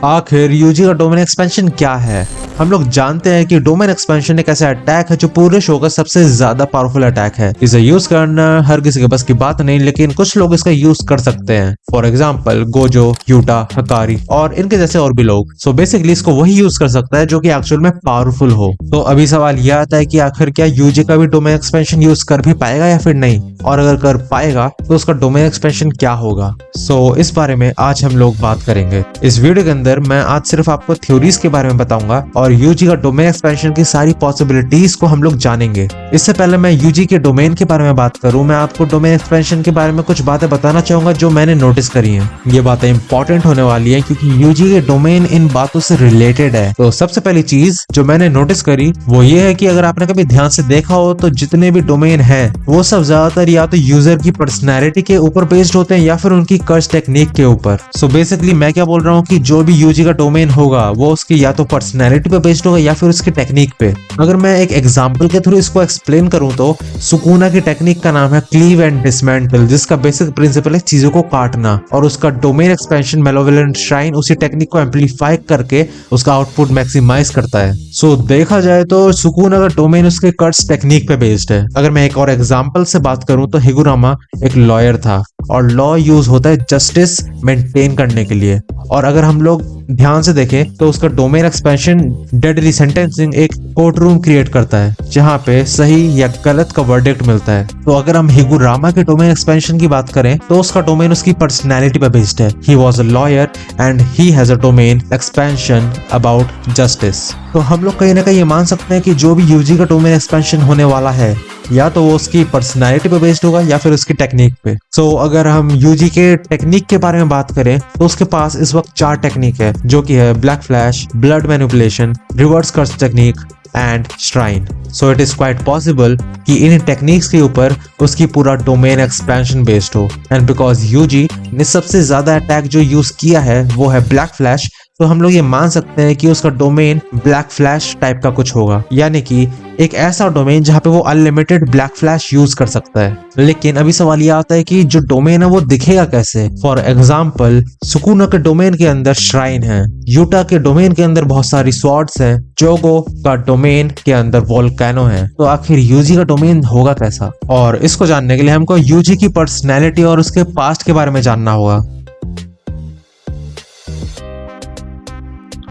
आखिर यूजी का domain expansion क्या है? हम लोग जानते हैं कि डोमेन एक्सपेंशन एक ऐसा अटैक है जो पूरे शो का सबसे ज्यादा पावरफुल अटैक है। इसे यूज करना हर किसी के बस की बात नहीं, लेकिन कुछ लोग इसका यूज कर सकते हैं। फॉर एग्जाम्पल गोजो, यूटा, हकारी और इनके जैसे और भी लोग। सो बेसिकली इसको वही यूज कर सकता है जो कि एक्चुअल में पावरफुल हो। तो अभी सवाल यह आता है कि आखिर क्या यूजी का भी डोमेन एक्सपेंशन यूज कर भी पाएगा या फिर नहीं, और अगर कर पाएगा तो उसका डोमेन एक्सपेंशन क्या होगा। सो इस बारे में आज हम लोग बात करेंगे। इस वीडियो के अंदर मैं आज सिर्फ आपको थ्योरीज के बारे में बताऊंगा और यूजी का डोमेन एक्सपेंशन की सारी पॉसिबिलिटीज को हम लोग जानेंगे। इससे पहले मैं यूजी के डोमेन के बारे में बात करूं, मैं आपको डोमेन एक्सपेंशन के बारे में कुछ बातें बताना चाहूंगा जो मैंने नोटिस करी हैं। ये बातें इंपॉर्टेंट होने वाली हैं क्योंकि यूजी के डोमेन इन बातों से रिलेटेड है। तो सबसे पहली चीज जो मैंने नोटिस करी वो ये है कि अगर आपने कभी ध्यान से देखा हो तो जितने भी डोमेन है वो सब ज्यादातर या तो यूजर की पर्सनैलिटी के ऊपर बेस्ड होते हैं या फिर उनकी कर्ज टेक्निक के ऊपर। सो बेसिकली मैं क्या बोल रहा हूँ कि जो भी यूजी का डोमेन होगा वो उसकी या तो पर्सनैलिटी पे बेस्ड होगा या फिर उसकी टेक्निक पे। अगर मैं एक एग्जांपल के थ्रू इसको एक्सप्लेन करूं तो सुकुना की टेक्निक का नाम है क्लीव एंड डिसमेंटल, जिसका बेसिक प्रिंसिपल है चीजों को काटना, और उसका डोमेन एक्सपेंशन मेलेवोलेंट श्राइन उसी टेक्निक को एम्पलीफाई करके उसका आउटपुट मैक्सिमाइज करता है। सो देखा जाए तो सुकुना का डोमेन उसके कर्ज टेक्निक पे बेस्ड है। अगर मैं एक और एग्जांपल से बात करूं तो हिगुरामा एक लॉयर था और लॉ यूज होता है जस्टिस मेंटेन करने के लिए, और अगर हम लोग ध्यान से देखें तो उसका डोमेन एक्सपेंशन डेडली सेंटेंसिंग एक कोर्ट रूम क्रिएट करता है जहां पे सही या गलत का वर्डिक्ट मिलता है। तो अगर हम हिगुरामा के डोमेन एक्सपेंशन की बात करें तो उसका डोमेन उसकी पर्सनैलिटी पे बेस्ड है। He was a lawyer and he has a domain expansion about justice. तो हम लोग कहीं ना कहीं ये मान सकते हैं कि जो भी यूजी का डोमेन एक्सपेंशन होने वाला है या तो वो उसकी पर्सनैलिटी पे बेस्ड होगा या फिर उसकी टेक्निक पे। सो अगर हम यूजी के टेक्निक के बारे में बात करें तो उसके पास इस वक्त 4 टेक्निक है, जो कि है black flash, blood manipulation, reverse curse technique and shrine. So it is quite possible कि इन टेक्निक्स के ऊपर उसकी पूरा डोमेन एक्सपेंशन बेस्ड हो। एंड बिकॉज यूजी ने सबसे ज्यादा अटैक जो यूज किया है वो है ब्लैक फ्लैश, तो हम लोग ये मान सकते हैं कि उसका डोमेन ब्लैक फ्लैश टाइप का कुछ होगा, यानी कि एक ऐसा डोमेन जहां पे वो अनलिमिटेड ब्लैक फ्लैश यूज कर सकता है। लेकिन अभी सवाल ये आता है कि जो डोमेन है वो दिखेगा कैसे। फॉर एग्जाम्पल सुकुना के डोमेन के अंदर श्राइन है, यूटा के डोमेन के अंदर बहुत सारी स्वॉर्ड्स हैं, जोगो का डोमेन के अंदर वोल्केनो है। तो आखिर यूजी का डोमेन होगा कैसा? और इसको जानने के लिए हमको यूजी की पर्सनैलिटी और उसके पास्ट के बारे में जानना होगा।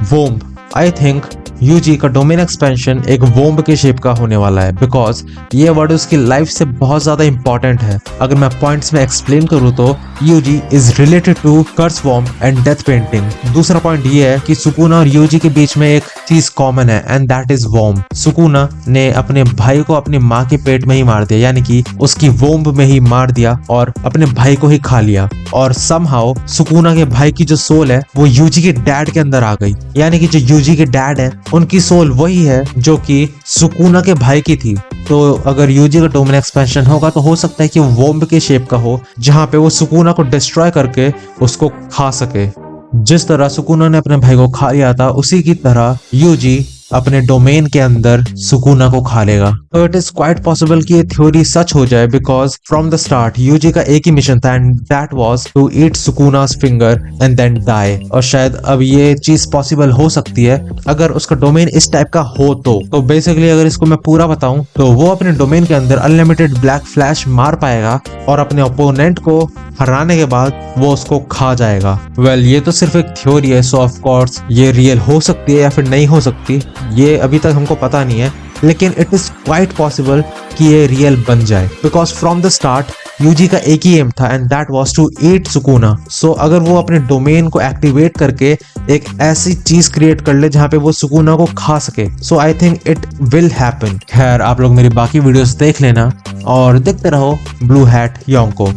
वोम्ब, आई थिंक यूजी का डोमेन एक्सपेंशन एक वोम्ब के शेप का होने वाला है, बिकॉज ये वर्ड उसकी लाइफ से बहुत ज्यादा इंपॉर्टेंट है। अगर मैं पॉइंट्स में एक्सप्लेन करूँ तो Yuji is related to curse वॉर्म एंड डेथ पेंटिंग। दूसरा पॉइंट ये है कि सुकुना और यूजी के बीच में एक चीज कॉमन है एंड दैट इज वॉर्म। सुकुना ने अपने भाई को अपनी माँ के पेट में ही मार दिया, यानी कि उसकी वोम्ब में ही मार दिया और अपने भाई को ही खा लिया, और समहाउ सुकुना के भाई की जो सोल है वो यूजी के डैड के अंदर आ गई, यानी कि जो यूजी के डैड है उनकी सोल वही है जो कि सुकुना के भाई की थी। तो अगर यूजी का डोमेन एक्सपेंशन होगा तो हो सकता है कि वो वोम्ब के शेप का हो जहां पे वो सुकुना को डिस्ट्रॉय करके उसको खा सके। जिस तरह सुकुना ने अपने भाई को खा लिया था उसी की तरह यूजी अपने डोमेन के अंदर सुकुना को खा लेगा। तो इट इज क्वाइट पॉसिबल कि ये थ्योरी सच हो जाए, because from the start Yuji का एक ही मिशन था and that was to eat Sukuna's finger and then die. और शायद अब ये चीज पॉसिबल हो सकती है अगर उसका डोमेन इस टाइप का हो तो बेसिकली अगर इसको मैं पूरा बताऊं तो वो अपने डोमेन के अंदर अनलिमिटेड ब्लैक फ्लैश मार पाएगा और अपने ओपोनेंट को हराने के बाद वो उसको खा जाएगा। वेल ये तो सिर्फ एक थ्योरी है, सो ऑफ कोर्स ये रियल हो सकती है या फिर नहीं हो सकती ये अभी तक हमको पता नहीं है, लेकिन इट इज क्वाइट पॉसिबल कि ये रियल बन जाए, because from the start Yuji का एक ही एम था and that was to eat Sukuna. So अगर वो अपने डोमेन को एक्टिवेट करके एक ऐसी चीज क्रिएट कर ले जहां पे वो सुकुना को खा सके, so I think it will happen. खैर आप लोग मेरी बाकी वीडियोस देख लेना और देखते रहो ब्लू हैट योंको।